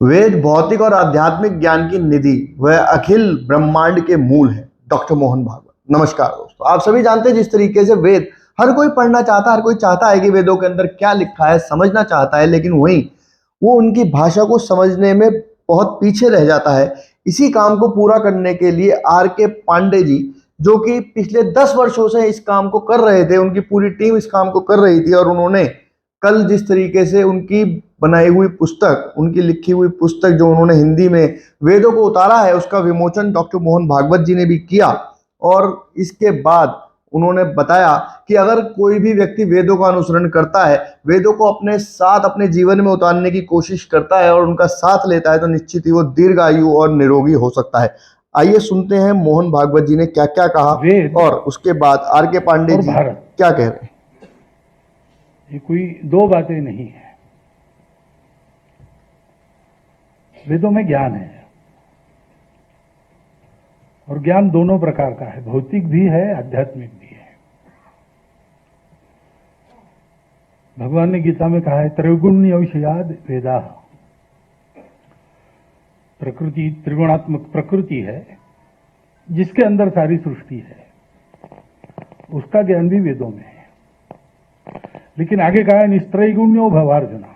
वेद भौतिक और आध्यात्मिक ज्ञान की निधि वह अखिल ब्रह्मांड के मूल है। डॉक्टर मोहन भागवत। नमस्कार दोस्तों, आप सभी जानते हैं जिस तरीके से वेद हर कोई पढ़ना चाहता है, हर कोई चाहता है कि वेदों के अंदर क्या लिखा है समझना चाहता है, लेकिन वहीं वो उनकी भाषा को समझने में बहुत पीछे रह जाता है। इसी काम को पूरा करने के लिए आर के पांडे जी, जो कि पिछले 10 वर्षों से इस काम को कर रहे थे, उनकी पूरी टीम इस काम को कर रही थी, और उन्होंने कल जिस तरीके से उनकी बनाई हुई पुस्तक, उनकी लिखी हुई पुस्तक जो उन्होंने हिंदी में वेदों को उतारा है, उसका विमोचन डॉक्टर मोहन भागवत जी ने भी किया। और इसके बाद उन्होंने बताया कि अगर कोई भी व्यक्ति वेदों का अनुसरण करता है, वेदों को अपने साथ अपने जीवन में उतारने की कोशिश करता है और उनका साथ लेता है, तो निश्चित ही वो दीर्घायु और निरोगी हो सकता है। आइए सुनते हैं मोहन भागवत जी ने क्या क्या कहा वेद और उसके बाद आर के पांडे और जी भारत क्या कह रहे हैं। ये कोई दो बातें नहीं है। वेदों में ज्ञान है और ज्ञान दोनों प्रकार का है, भौतिक भी है, आध्यात्मिक भी है। भगवान ने गीता में कहा है त्रैगुण्य विषयाद वेदा। प्रकृति त्रिगुणात्मक प्रकृति है जिसके अंदर सारी सृष्टि है, उसका ज्ञान भी वेदों में है। लेकिन आगे कहा है निस्त्रैगुण्यो भवार्जुना।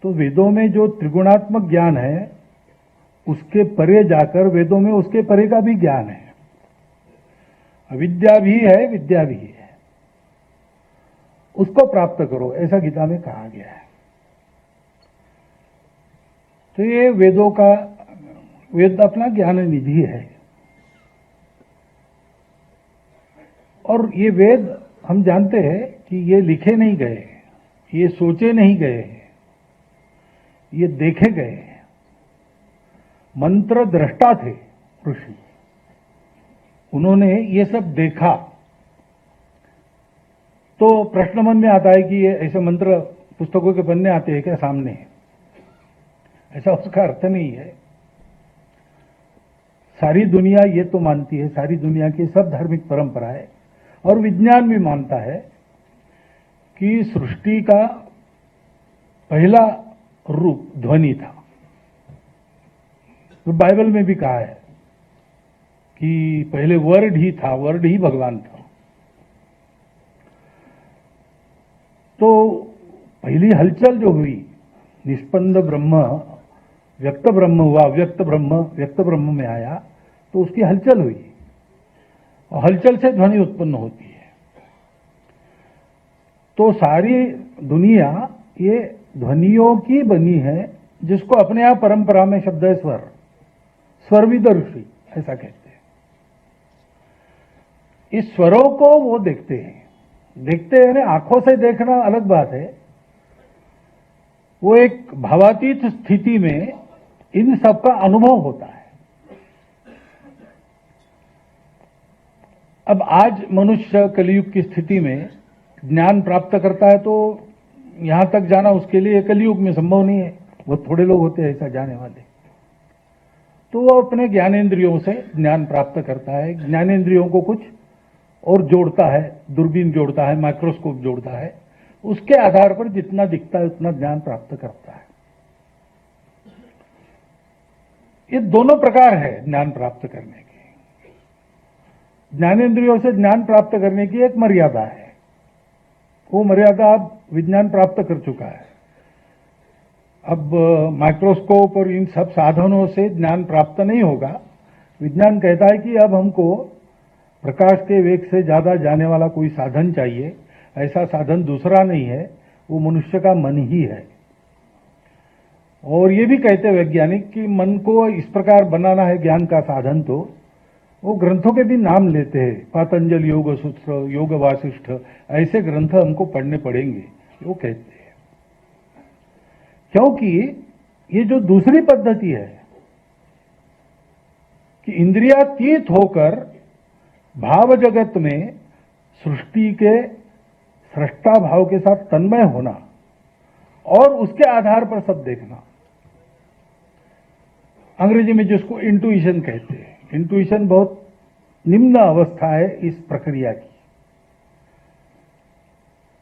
तो वेदों में जो त्रिगुणात्मक ज्ञान है उसके परे जाकर वेदों में उसके परे का भी ज्ञान है। अविद्या भी है, विद्या भी है, उसको प्राप्त करो, ऐसा गीता में कहा गया है। तो ये वेदों का, वेद अपना ज्ञान निधि है। और ये वेद हम जानते हैं कि ये लिखे नहीं गए, ये सोचे नहीं गए, ये देखे गए। मंत्र दृष्टा थे ऋषि, उन्होंने ये सब देखा। तो प्रश्न मन में आता है कि ये ऐसे मंत्र पुस्तकों के पन्ने आते हैं क्या सामने? ऐसा उसका अर्थ नहीं है। सारी दुनिया ये तो मानती है, सारी दुनिया की सब धार्मिक परंपराएं और विज्ञान भी मानता है कि सृष्टि का पहला रूप ध्वनि था। तो बाइबल में भी कहा है कि पहले वर्ड ही था, वर्ड ही भगवान था। तो पहली हलचल जो हुई, निष्पन्द ब्रह्म व्यक्त ब्रह्म हुआ, व्यक्त ब्रह्म में आया, तो उसकी हलचल हुई और हलचल से ध्वनि उत्पन्न होती है। तो सारी दुनिया ये ध्वनियों की बनी है, जिसको अपने आप परंपरा में शब्द है स्वर, स्वरविद ऋषि ऐसा कहते हैं। इस स्वरों को वो देखते हैं, आंखों से देखना अलग बात है। वो एक भावातीत स्थिति में इन सब का अनुभव होता है। अब आज मनुष्य कलियुग की स्थिति में ज्ञान प्राप्त करता है, तो यहां तक जाना उसके लिए कलियुग में संभव नहीं है। वो थोड़े लोग होते हैं ऐसा जाने वाले। तो वो अपने ज्ञानेंद्रियों से ज्ञान प्राप्त करता है। ज्ञानेंद्रियों को कुछ और जोड़ता है, दूरबीन जोड़ता है, माइक्रोस्कोप जोड़ता है, उसके आधार पर जितना दिखता है उतना ज्ञान प्राप्त करता है। ये दोनों प्रकार है ज्ञान प्राप्त करने के। ज्ञानेंद्रियों से ज्ञान प्राप्त करने की एक मर्यादा है, वो मर्यादा अब विज्ञान प्राप्त कर चुका है। अब माइक्रोस्कोप और इन सब साधनों से ज्ञान प्राप्त नहीं होगा। विज्ञान कहता है कि अब हमको प्रकाश के वेग से ज्यादा जाने वाला कोई साधन चाहिए। ऐसा साधन दूसरा नहीं है, वो मनुष्य का मन ही है। और ये भी कहते हैं वैज्ञानिक कि मन को इस प्रकार बनाना है ज्ञान का साधन, तो वो ग्रंथों के भी नाम लेते हैं, पातंजल योग सूत्र, योग वासिष्ठ, ऐसे ग्रंथ हमको पढ़ने पड़ेंगे, वो कहते हैं। क्योंकि ये जो दूसरी पद्धति है कि इंद्रियातीत होकर भाव जगत में सृष्टि के सृष्टा भाव के साथ तन्मय होना और उसके आधार पर सब देखना, अंग्रेजी में जिसको इंट्यूशन कहते हैं। इंट्यूशन बहुत निम्न अवस्था है इस प्रक्रिया की।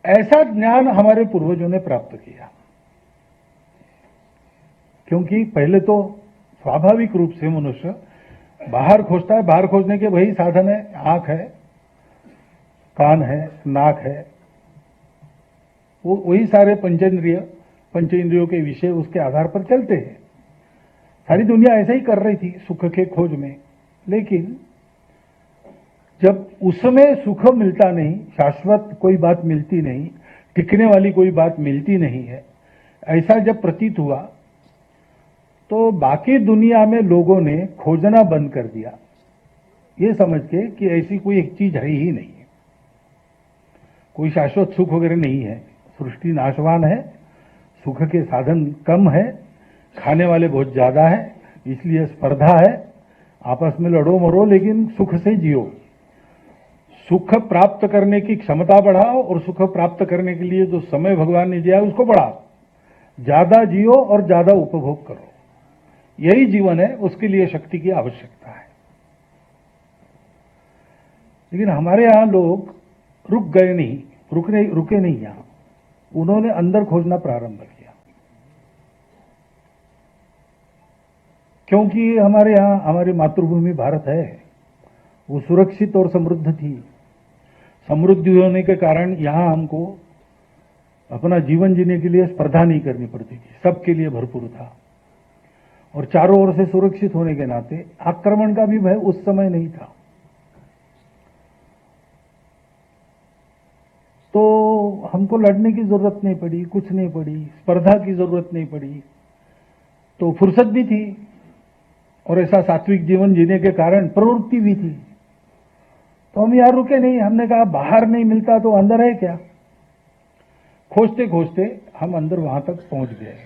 ऐसा ज्ञान हमारे पूर्वजों ने प्राप्त किया। क्योंकि पहले तो स्वाभाविक रूप से मनुष्य बाहर खोजता है, बाहर खोजने के वही साधन है, आंख है, कान है, नाक है, वो वही सारे पंचेंद्रियों के विषय उसके आधार पर चलते हैं। सारी दुनिया ऐसा ही कर रही थी सुख के खोज में, लेकिन जब उसमें सुख मिलता नहीं, शाश्वत कोई बात मिलती नहीं, टिकने वाली कोई बात मिलती नहीं है, ऐसा जब प्रतीत हुआ तो बाकी दुनिया में लोगों ने खोजना बंद कर दिया, ये समझ के कि ऐसी कोई एक चीज है ही नहीं है, कोई शाश्वत सुख वगैरह नहीं है, सृष्टि नाशवान है, सुख के साधन कम है, खाने वाले बहुत ज्यादा है, इसलिए स्पर्धा है, आपस में लड़ो मरो लेकिन सुख से जियो, सुख प्राप्त करने की क्षमता बढ़ाओ और सुख प्राप्त करने के लिए जो समय भगवान ने दिया है उसको बढ़ाओ, ज्यादा जियो और ज्यादा उपभोग करो, यही जीवन है, उसके लिए शक्ति की आवश्यकता है। लेकिन हमारे यहां लोग रुक गए नहीं, रुके नहीं यहां, उन्होंने अंदर खोजना प्रारंभ किया, क्योंकि हमारे यहां हमारी मातृभूमि भारत है, वो सुरक्षित और समृद्ध थी, समृद्धि होने के कारण यहां हमको अपना जीवन जीने के लिए स्पर्धा नहीं करनी पड़ती थी, सबके लिए भरपूर था, और चारों ओर से सुरक्षित होने के नाते आक्रमण का भी भय उस समय नहीं था। तो हमको लड़ने की जरूरत नहीं पड़ी, कुछ नहीं पड़ी, स्पर्धा की जरूरत नहीं पड़ी, तो फुर्सत भी थी और ऐसा सात्विक जीवन जीने के कारण प्रवृत्ति भी थी। तो हम यहां रुके नहीं, हमने कहा बाहर नहीं मिलता तो अंदर है क्या, खोजते खोजते हम अंदर वहां तक पहुंच गए,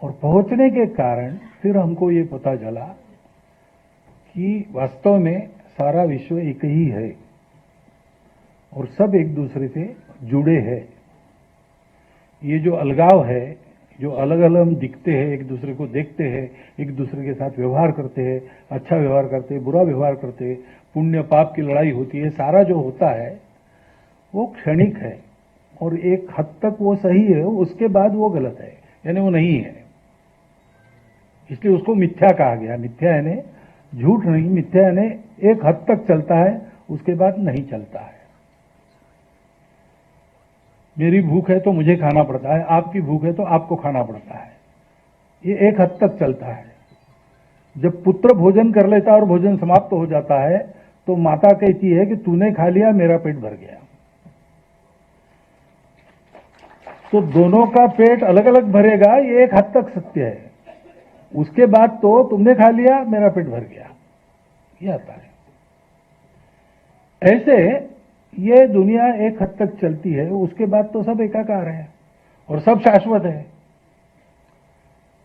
और पहुंचने के कारण फिर हमको ये पता चला कि वास्तव में सारा विश्व एक ही है और सब एक दूसरे से जुड़े हैं। ये जो अलगाव है, जो अलग अलग हम दिखते हैं, एक दूसरे को देखते हैं, एक दूसरे के साथ व्यवहार करते हैं, अच्छा व्यवहार करते हैं, बुरा व्यवहार करते हैं, पुण्य पाप की लड़ाई होती है, सारा जो होता है वो क्षणिक है और एक हद तक वो सही है, उसके बाद वो गलत है, यानी वो नहीं है, इसलिए उसको मिथ्या कहा गया। मिथ्या यानी झूठ नहीं, मिथ्या यानी एक हद तक चलता है, उसके बाद नहीं चलता है। मेरी भूख है तो मुझे खाना पड़ता है, आपकी भूख है तो आपको खाना पड़ता है, ये एक हद तक चलता है। जब पुत्र भोजन कर लेता और भोजन समाप्त हो जाता है तो माता कहती है कि तूने खा लिया, मेरा पेट भर गया। तो दोनों का पेट अलग अलग भरेगा, ये एक हद तक सत्य है, उसके बाद तो तुमने खा लिया, मेरा पेट भर गया, ये आता है। ऐसे ये दुनिया एक हद तक चलती है, उसके बाद तो सब एकाकार है और सब शाश्वत है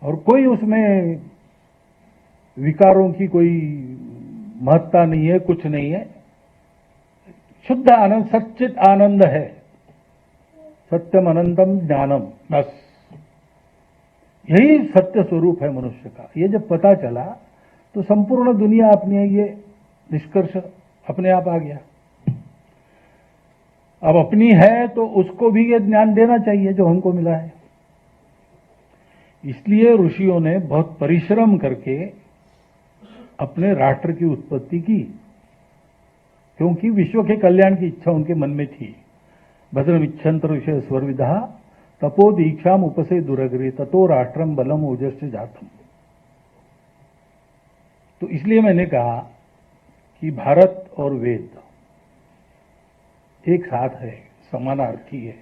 और कोई उसमें विकारों की कोई महत्ता नहीं है, कुछ नहीं है, शुद्ध आनंद, सच्चित आनंद है, सत्यम अनंतम ज्ञानम, बस यही सत्य स्वरूप है मनुष्य का। ये जब पता चला तो संपूर्ण दुनिया अपने ये निष्कर्ष अपने आप आ गया। अब अपनी है तो उसको भी ये ज्ञान देना चाहिए जो हमको मिला है। इसलिए ऋषियों ने बहुत परिश्रम करके अपने राष्ट्र की उत्पत्ति की, क्योंकि विश्व के कल्याण की इच्छा उनके मन में थी। भद्रमिच्छन्त ऋषय स्वर्विदा तपो दीक्षाम उपसे दुरग्रे ततो राष्ट्रम बलम ओजश्च जातम। तो इसलिए मैंने कहा कि भारत और वेद एक साथ है, समानार्थी है,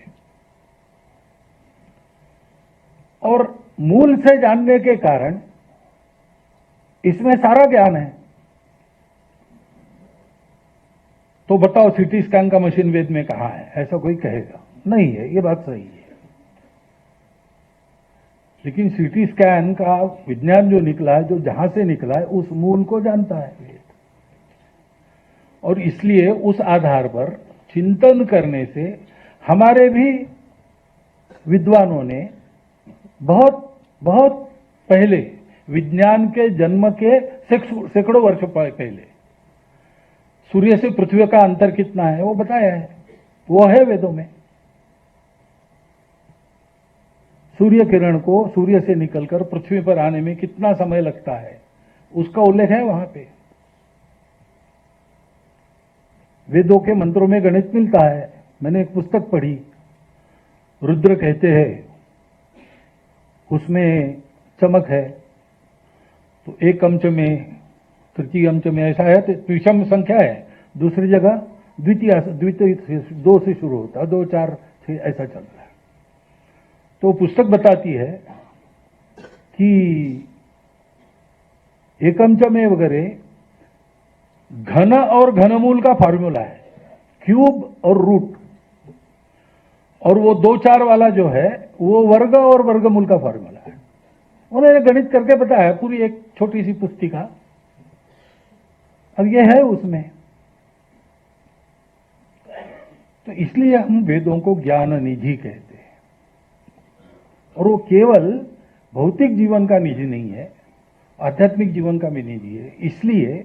और मूल से जानने के कारण इसमें सारा ज्ञान है। तो बताओ सीटी स्कैन का मशीन वेद में कहां है, ऐसा कोई कहेगा नहीं है, ये बात सही है। लेकिन सीटी स्कैन का विज्ञान जो निकला है, जो जहां से निकला है, उस मूल को जानता है वेद, और इसलिए उस आधार पर चिंतन करने से हमारे भी विद्वानों ने बहुत बहुत पहले, विज्ञान के जन्म के सैकड़ों वर्ष पहले, सूर्य से पृथ्वी का अंतर कितना है वो बताया है, वो है वेदों में। सूर्य किरण को सूर्य से निकलकर पृथ्वी पर आने में कितना समय लगता है, उसका उल्लेख है वहां पे। वेदों के मंत्रों में गणित मिलता है। मैंने एक पुस्तक पढ़ी, रुद्र कहते हैं, उसमें चमक है, तो एक अंश में, तृतीय अंश में ऐसा है, तो विषम संख्या है। दूसरी जगह द्वितीय द्वितीय 2 से शुरू होता है, 2 4 6 ऐसा चल रहा है। तो पुस्तक बताती है कि एकम में वगैरह घन और घनमूल का फॉर्मूला है, क्यूब और रूट, और वो 2 4 वाला जो है वो वर्ग और वर्गमूल का फॉर्मूला है। उन्होंने गणित करके बताया, पूरी एक छोटी सी पुस्तिका। अब ये है उसमें। तो इसलिए हम वेदों को ज्ञान निधि कहते हैं, और वो केवल भौतिक जीवन का निधि नहीं है, आध्यात्मिक जीवन का भी निधि है। इसलिए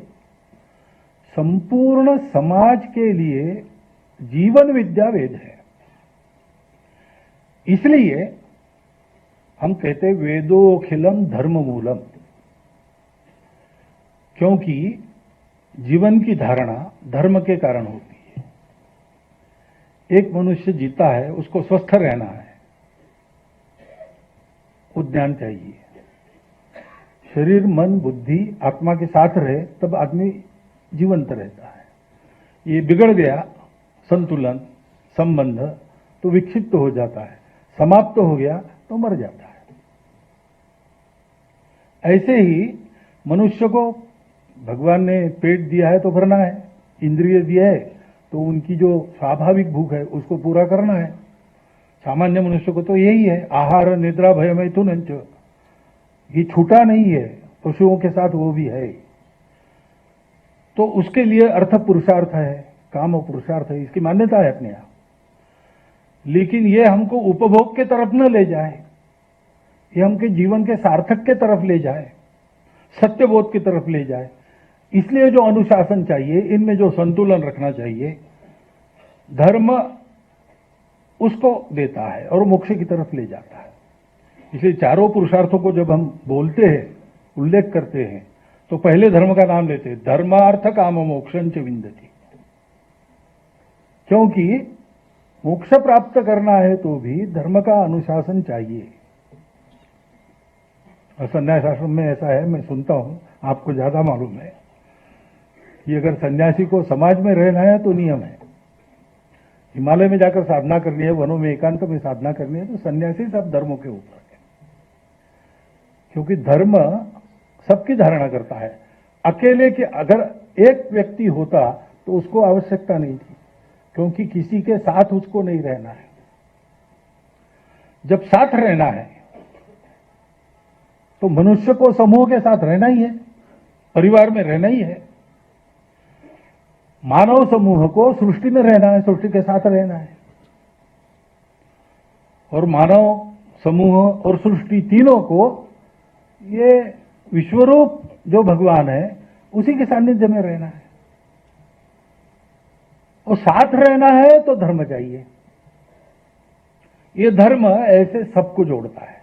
संपूर्ण समाज के लिए जीवन विद्या वेद है। इसलिए हम कहते वेदोखिलम धर्म मूलम, क्योंकि जीवन की धारणा धर्म के कारण होती है। एक मनुष्य जीता है, उसको स्वस्थ रहना है, उद्यान चाहिए। शरीर मन बुद्धि आत्मा के साथ रहे तब आदमी जीवंत रहता है। ये बिगड़ गया संतुलन संबंध तो विक्षिप्त हो जाता है, समाप्त हो गया तो मर जाता है। ऐसे ही मनुष्य को भगवान ने पेट दिया है तो भरना है, इंद्रिय दिया है तो उनकी जो स्वाभाविक भूख है उसको पूरा करना है। सामान्य मनुष्य को तो यही है, आहार निद्रा भय मैथुन, ये छूटा नहीं है, पशुओं के साथ वो भी है। तो उसके लिए अर्थ पुरुषार्थ है, काम और पुरुषार्थ है, इसकी मान्यता है अपने यहाँ। लेकिन ये हमको उपभोग के तरफ न ले जाए, ये हमके जीवन के सार्थक के तरफ ले जाए, सत्यबोध की तरफ ले जाए। इसलिए जो अनुशासन चाहिए, इनमें जो संतुलन रखना चाहिए, धर्म उसको देता है और मोक्ष की तरफ ले जाता है। इसलिए चारों पुरुषार्थों को जब हम बोलते हैं, उल्लेख करते हैं, तो पहले धर्म का नाम लेते हैं, धर्मार्थ काम मोक्षं च विंदति। क्योंकि मोक्ष प्राप्त करना है तो भी धर्म का अनुशासन चाहिए। और संन्यास आश्रम में ऐसा है, मैं सुनता हूं, आपको ज्यादा मालूम है कि अगर सन्यासी को समाज में रहना है तो नियम है, हिमालय में जाकर साधना करनी है, वनों में एकांत में साधना करनी है, तो सन्यासी सब धर्मों के ऊपर है। क्योंकि धर्म सबकी धारणा करता है। अकेले के अगर एक व्यक्ति होता तो उसको आवश्यकता नहीं थी, क्योंकि किसी के साथ उसको नहीं रहना है। जब साथ रहना है तो मनुष्य को समूह के साथ रहना ही है, परिवार में रहना ही है। मानव समूह को सृष्टि में रहना है, सृष्टि के साथ रहना है। और मानव समूह और सृष्टि तीनों को ये विश्वरूप जो भगवान है उसी के सानिध्य में रहना है। और साथ रहना है तो धर्म चाहिए। ये धर्म ऐसे सबको जोड़ता है,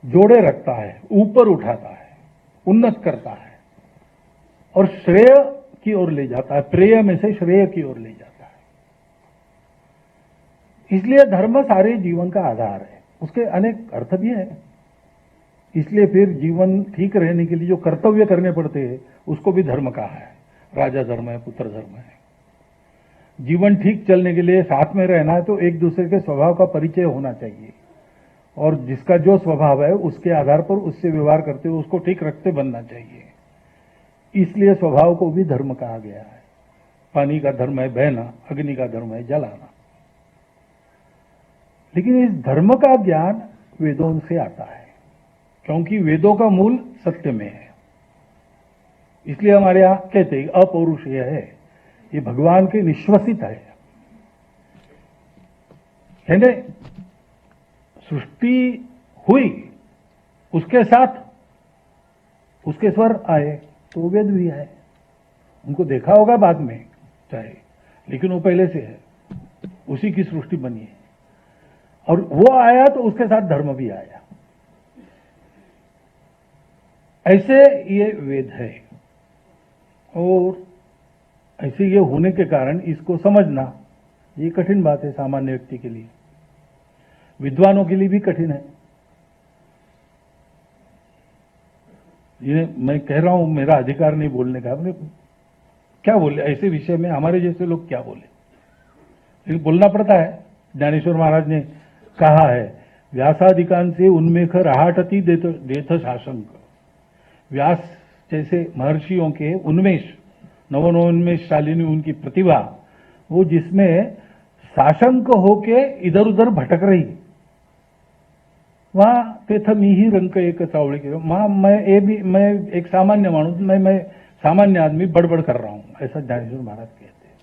जोड़े रखता है, ऊपर उठाता है, उन्नत करता है और श्रेय की ओर ले जाता है, प्रेय में से श्रेय की ओर ले जाता है। इसलिए धर्म सारे जीवन का आधार है। उसके अनेक अर्थ भी हैं। इसलिए फिर जीवन ठीक रहने के लिए जो कर्तव्य करने पड़ते हैं उसको भी धर्म कहा है। राजा धर्म है, पुत्र धर्म है। जीवन ठीक चलने के लिए साथ में रहना है तो एक दूसरे के स्वभाव का परिचय होना चाहिए, और जिसका जो स्वभाव है उसके आधार पर उससे व्यवहार करते हुए उसको ठीक रखते बनना चाहिए। इसलिए स्वभाव को भी धर्म कहा गया है। पानी का धर्म है बहना, अग्नि का धर्म है जलाना। लेकिन इस धर्म का ज्ञान वेदों से आता है, क्योंकि वेदों का मूल सत्य में है। इसलिए हमारे यहां कहते हैं अपौरुषेय है, ये भगवान के निश्वसित है। यानी सृष्टि हुई, उसके साथ उसके स्वर आए तो वेद भी है। उनको देखा होगा बाद में चाहे, लेकिन वो पहले से है, उसी की सृष्टि बनी है। और वो आया तो उसके साथ धर्म भी आया। ऐसे ये वेद है, और ऐसे ये होने के कारण इसको समझना ये कठिन बात है सामान्य व्यक्ति के लिए, विद्वानों के लिए भी कठिन है। ये मैं कह रहा हूं, मेरा अधिकार नहीं बोलने का, अपने क्या बोले ऐसे विषय में, हमारे जैसे लोग क्या बोले, लेकिन बोलना पड़ता है। ज्ञानेश्वर महाराज ने कहा है, व्यासादिकांसे उन्मेख रहाटति देथ शासंक। व्यास जैसे महर्षियों के उन्मेष, नवोन्मेष शालिनी उनकी प्रतिभा, वो जिसमें साशंक होके इधर उधर भटक रही, वहां तेथ मी ही रंक एक चावड़ी के, वहां मैं एक सामान्य मानुस, मैं सामान्य आदमी बड़बड़ कर रहा हूं, ऐसा ज्ञानेश्वर महाराज कहते हैं।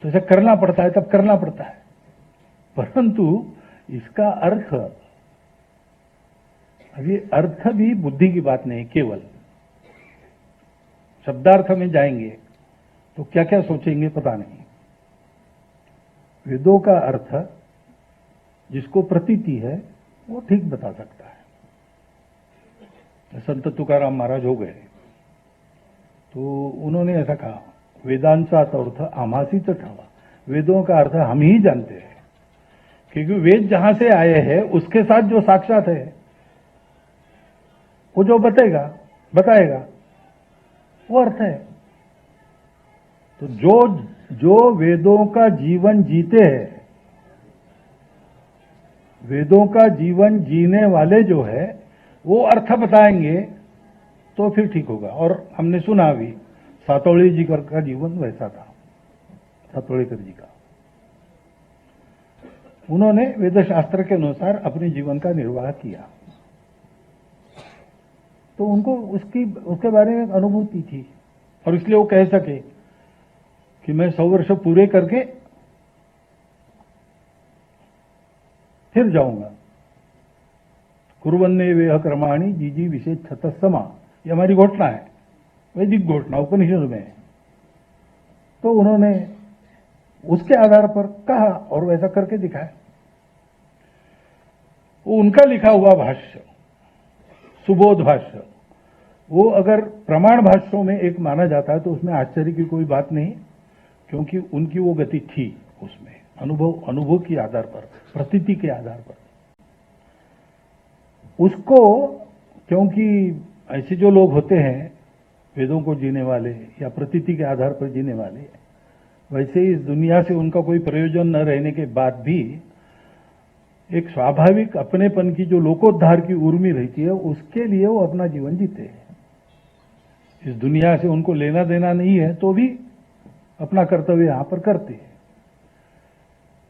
तो ऐसा करना पड़ता है, तब करना पड़ता है, परंतु इसका अर्थ, अभी अर्थ भी बुद्धि की बात नहीं, केवल शब्दार्थ में जाएंगे तो क्या क्या सोचेंगे पता नहीं। वेदों का अर्थ जिसको प्रतीति है वो ठीक बता सकता है। संत तुकाराम महाराज हो गए तो उन्होंने ऐसा कहा, वेदांचा अर्थ आमासीच ठावा। वेदों का अर्थ हम ही जानते हैं, क्योंकि वेद जहां से आए हैं उसके साथ जो साक्षात है वो जो बताएगा वो अर्थ है। तो जो वेदों का जीवन जीते हैं, वेदों का जीवन जीने वाले जो है वो अर्थ बताएंगे तो फिर ठीक होगा। और हमने सुना भी, सातोली जी का जीवन वैसा था, सातोलीकर जी का, उन्होंने वेद शास्त्र के अनुसार अपने जीवन का निर्वाह किया, तो उनको उसके बारे में अनुभूति थी, और इसलिए वो कह सके कि मैं 100 वर्ष पूरे करके फिर जाऊंगा। कुर्वन्ने वेह कर्माणि जीजी विशेष छतसमा, ये हमारी घोषणा है, वैदिक घोषणा उपनिषद में है। तो उन्होंने उसके आधार पर कहा और वैसा करके दिखाया। वो उनका लिखा हुआ भाष्य, सुबोध भाष्य, वो अगर प्रमाण भाष्यों में एक माना जाता है तो उसमें आश्चर्य की कोई बात नहीं, क्योंकि उनकी वो गति थी उसमें, अनुभव के आधार पर, प्रतीति के आधार पर उसको। क्योंकि ऐसे जो लोग होते हैं वेदों को जीने वाले या प्रतीति के आधार पर जीने वाले, वैसे इस दुनिया से उनका कोई प्रयोजन न रहने के बाद भी एक स्वाभाविक अपनेपन की जो लोकोद्धार की उर्मी रहती है, उसके लिए वो अपना जीवन जीते हैं। इस दुनिया से उनको लेना देना नहीं है तो भी अपना कर्तव्य यहां पर करते हैं।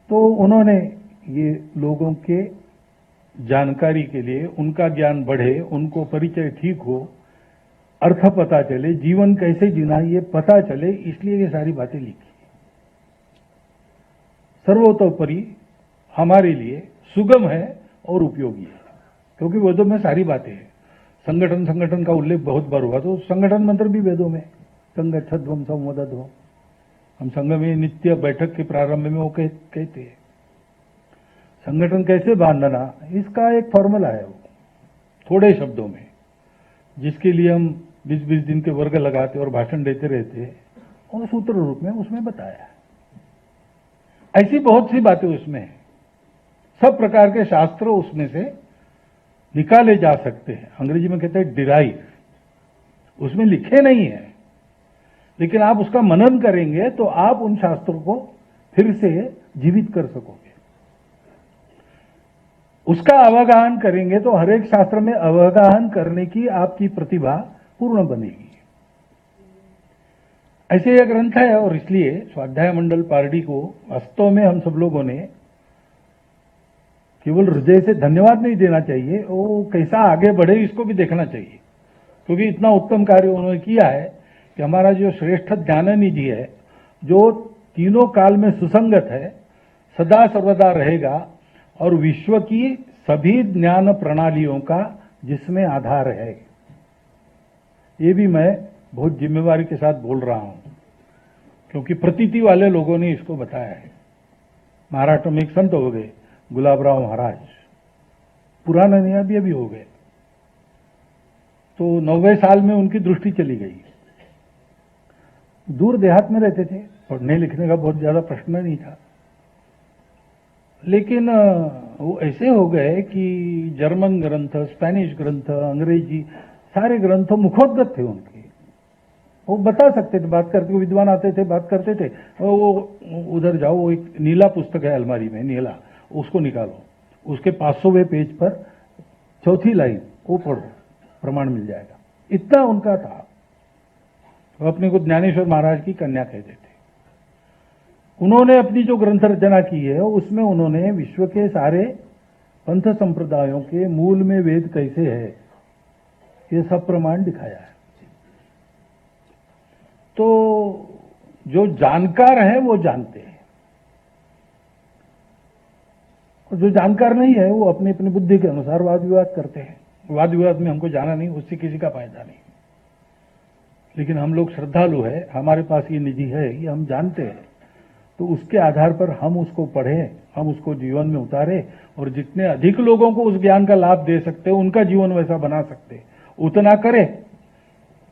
तो उन्होंने ये लोगों के जानकारी के लिए, उनका ज्ञान बढ़े, उनको परिचय ठीक हो, अर्थ पता चले, जीवन कैसे जीना ये पता चले, इसलिए ये सारी बातें लिखी। सर्वतोपरि हमारे लिए सुगम है और उपयोगी है, क्योंकि वेदों में सारी बातें हैं। संगठन का उल्लेख बहुत बार हुआ, तो संगठन मंत्र भी वेदों में, संगच्छध्वम संवदध्वम। हम संघ में नित्य बैठक के प्रारंभ में वो कहते हैं संगठन कैसे बांधना, इसका एक फॉर्मूला है, वो थोड़े शब्दों में, जिसके लिए हम 20-20 दिन के वर्ग लगाते और भाषण देते रहते हैं, और सूत्र रूप में उसमें बताया है। ऐसी बहुत सी बातें उसमें है, सब प्रकार के शास्त्र उसमें से निकाले जा सकते हैं। अंग्रेजी में कहते हैं डिराइव, उसमें लिखे नहीं है, लेकिन आप उसका मनन करेंगे तो आप उन शास्त्रों को फिर से जीवित कर सकोगे। उसका अवगाहन करेंगे तो हर एक शास्त्र में अवगाहन करने की आपकी प्रतिभा पूर्ण बनेगी। ऐसे यह ग्रंथ है, और इसलिए स्वाध्याय मंडल पार्टी को वास्तव में हम सब लोगों ने केवल हृदय से धन्यवाद नहीं देना चाहिए, वो कैसा आगे बढ़े इसको भी देखना चाहिए, क्योंकि इतना उत्तम कार्य उन्होंने किया है कि हमारा जो श्रेष्ठ ज्ञाननिधि है, जो तीनों काल में सुसंगत है, सदा सर्वदा रहेगा, और विश्व की सभी ज्ञान प्रणालियों का जिसमें आधार है। ये भी मैं बहुत जिम्मेवारी के साथ बोल रहा हूं, क्योंकि प्रतीति वाले लोगों ने इसको बताया है। महाराष्ट्र में एक संत हो गए गुलाबराव महाराज, पुराना नहीं अभी हो गए। तो 90 साल में उनकी दृष्टि चली गई। दूर देहात में रहते थे, पढ़ने लिखने का बहुत ज्यादा प्रश्न नहीं था, लेकिन वो ऐसे हो गए कि जर्मन ग्रंथ, स्पेनिश ग्रंथ, अंग्रेजी सारे ग्रंथ मुखोद्गत थे उनके। वो बता सकते थे, बात करते, विद्वान आते थे, बात करते थे। वो उधर जाओ, वो एक नीला पुस्तक है अलमारी में, नीला, उसको निकालो, उसके 500वें पेज पर चौथी लाइन वो पढ़ो, प्रमाण मिल जाएगा। इतना उनका था। वो अपने को ज्ञानेश्वर महाराज की कन्या कहते थे। उन्होंने अपनी जो ग्रंथ रचना की है उसमें उन्होंने विश्व के सारे पंथ संप्रदायों के मूल में वेद कैसे है ये सब प्रमाण दिखाया है। तो जो जानकार है वो जानते हैं, और जो जानकार नहीं है वो अपनी अपनी बुद्धि के अनुसार वाद विवाद करते हैं। वाद विवाद में हमको जाना नहीं, उससे किसी का फायदा नहीं। लेकिन हम लोग श्रद्धालु है, हमारे पास ये निधि है, ये हम जानते हैं, तो उसके आधार पर हम उसको पढ़ें, हम उसको जीवन में उतारें, और जितने अधिक लोगों को उस ज्ञान का लाभ दे सकते हैं, उनका जीवन वैसा बना सकते हैं, उतना करें।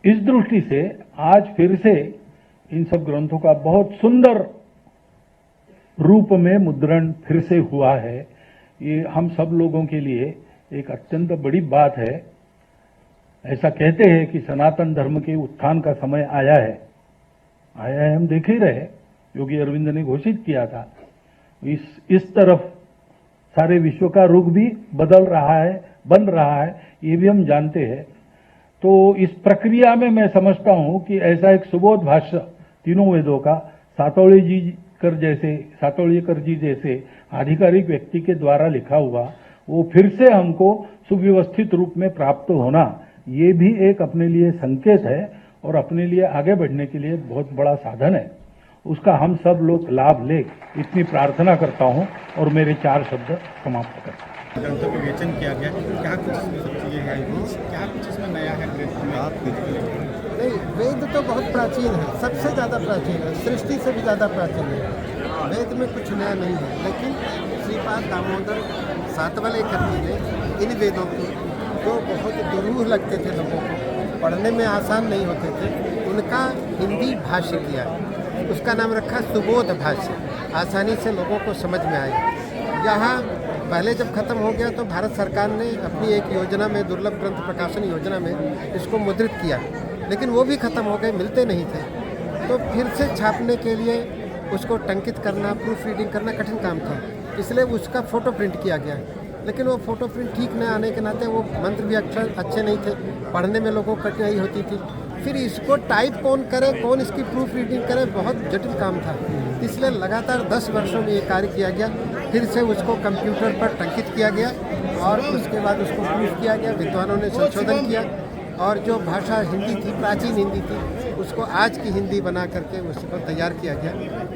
इस दृष्टि से आज फिर से इन सब ग्रंथों का बहुत सुंदर रूप में मुद्रण फिर से हुआ है। ये हम सब लोगों के लिए एक अत्यंत बड़ी बात है। ऐसा कहते हैं कि सनातन धर्म के उत्थान का समय आया है, हम देख ही रहे। योगी अरविंद ने घोषित किया था। इस तरफ सारे विश्व का रुख भी बदल रहा है, बन रहा है, ये भी हम जानते हैं। तो इस प्रक्रिया में मैं समझता हूं कि ऐसा एक सुबोध भाष्य तीनों वेदों का सातोळीकर जी जैसे आधिकारिक व्यक्ति के द्वारा लिखा हुआ, वो फिर से हमको सुव्यवस्थित रूप में प्राप्त होना, ये भी एक अपने लिए संकेत है और अपने लिए आगे बढ़ने के लिए बहुत बड़ा साधन है। उसका हम सब लोग लाभ ले, इतनी प्रार्थना करता हूं और मेरे 4 शब्द समाप्त करता हूं। ग्रंथों का विवेचन किया गया, क्या कुछ इसमें सब चीजें हैं, क्या कुछ इसमें नया है ग्रंथ में? नहीं, वेद तो बहुत प्राचीन है, सबसे ज़्यादा प्राचीन है, सृष्टि से भी ज़्यादा प्राचीन है। वेद में कुछ नया नहीं है, लेकिन श्रीपाद दामोदर सातवलेकर जी ने इन वेदों को जो बहुत दुरूह लगते थे लोगों को, पढ़ने में आसान नहीं होते थे, उनका हिंदी भाष्य किया। उसका नाम रखा सुबोध भाष्य, आसानी से लोगों को समझ में आए। यहाँ पहले जब खत्म हो गया तो भारत सरकार ने अपनी एक योजना में, दुर्लभ ग्रंथ प्रकाशन योजना में इसको मुद्रित किया, लेकिन वो भी खत्म हो गए, मिलते नहीं थे। तो फिर से छापने के लिए उसको टंकित करना, प्रूफ रीडिंग करना कठिन काम था, इसलिए उसका फ़ोटो प्रिंट किया गया। लेकिन वो फ़ोटो प्रिंट ठीक न आने के नाते वो मंत्र भी अक्षर अच्छे नहीं थे, पढ़ने में लोगों को कठिनाई होती थी। फिर इसको टाइप कौन करे, कौन इसकी प्रूफ रीडिंग करे, बहुत जटिल काम था। इसलिए लगातार 10 वर्षों में ये कार्य किया गया। फिर से उसको कंप्यूटर पर टंकित किया गया और उसके बाद उसको प्रूफ किया गया, विद्वानों ने संशोधन किया, और जो भाषा हिंदी थी, प्राचीन हिंदी थी, उसको आज की हिंदी बना करके उसको तैयार किया गया।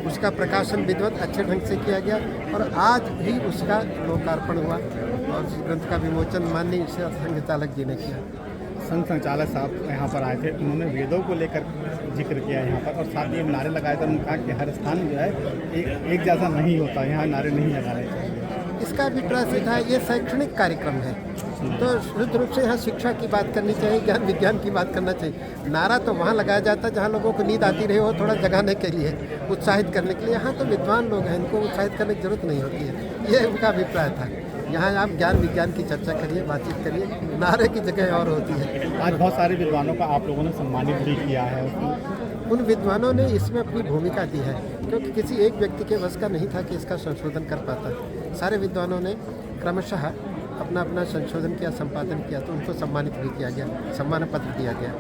उसका प्रकाशन विधिवत अच्छे ढंग से किया गया और आज भी उसका लोकार्पण हुआ और उस ग्रंथ का विमोचन माननीय संघ चालक जी ने किया। संघ संचालक साहब यहाँ पर आए थे, उन्होंने वेदों को लेकर जिक्र किया यहाँ पर, और साथ ही नारे लगाए थे। उन्होंने कहा कि हर स्थान जो है एक जैसा नहीं होता, यहाँ नारे नहीं लगाने चाहिए। इसका अभिप्राय से था, ये शैक्षणिक कार्यक्रम है, तो शुद्ध रूप से यहाँ शिक्षा की बात करनी चाहिए, ज्ञान विज्ञान की बात करना चाहिए। नारा तो वहाँ लगाया जाता है जहाँ लोगों को नींद आती रहे हो, थोड़ा जगाने के लिए, उत्साहित करने के लिए। यहाँ तो विद्वान लोग हैं, इनको उत्साहित करने की जरूरत नहीं होती है, ये उनका अभिप्राय था। यहाँ आप ज्ञान विज्ञान की चर्चा करिए, बातचीत करिए, नारे की जगह और होती है। आज बहुत सारे विद्वानों का आप लोगों ने सम्मानित भी किया है। उन विद्वानों ने इसमें अपनी भूमिका दी है, क्योंकि किसी एक व्यक्ति के वश का नहीं था कि इसका संशोधन कर पाता। सारे विद्वानों ने क्रमशः अपना अपना संशोधन किया, संपादन किया, तो उनको सम्मानित भी किया गया, सम्मान पत्र दिया गया।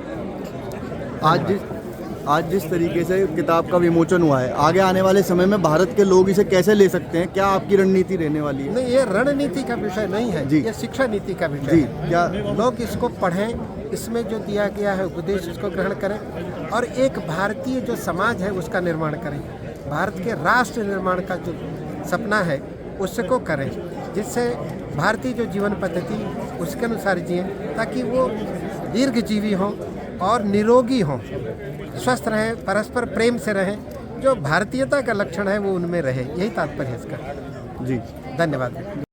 आज जिस तरीके से किताब का विमोचन हुआ है, आगे आने वाले समय में भारत के लोग इसे कैसे ले सकते हैं? क्या आपकी रणनीति रहने वाली है? नहीं, ये रणनीति का विषय नहीं है, ये शिक्षा नीति का विषय जी, है। क्या लोग इसको पढ़ें, इसमें जो दिया गया है उपदेश इसको ग्रहण करें और एक भारतीय जो समाज है उसका निर्माण करें। भारत के राष्ट्र निर्माण का जो सपना है उसको करें, जिससे भारतीय जो जीवन पद्धति उसके अनुसार जिएं, ताकि वो दीर्घजीवी हों और निरोगी हों, स्वस्थ रहें, परस्पर प्रेम से रहें, जो भारतीयता का लक्षण है वो उनमें रहे, यही तात्पर्य है इसका। जी धन्यवाद।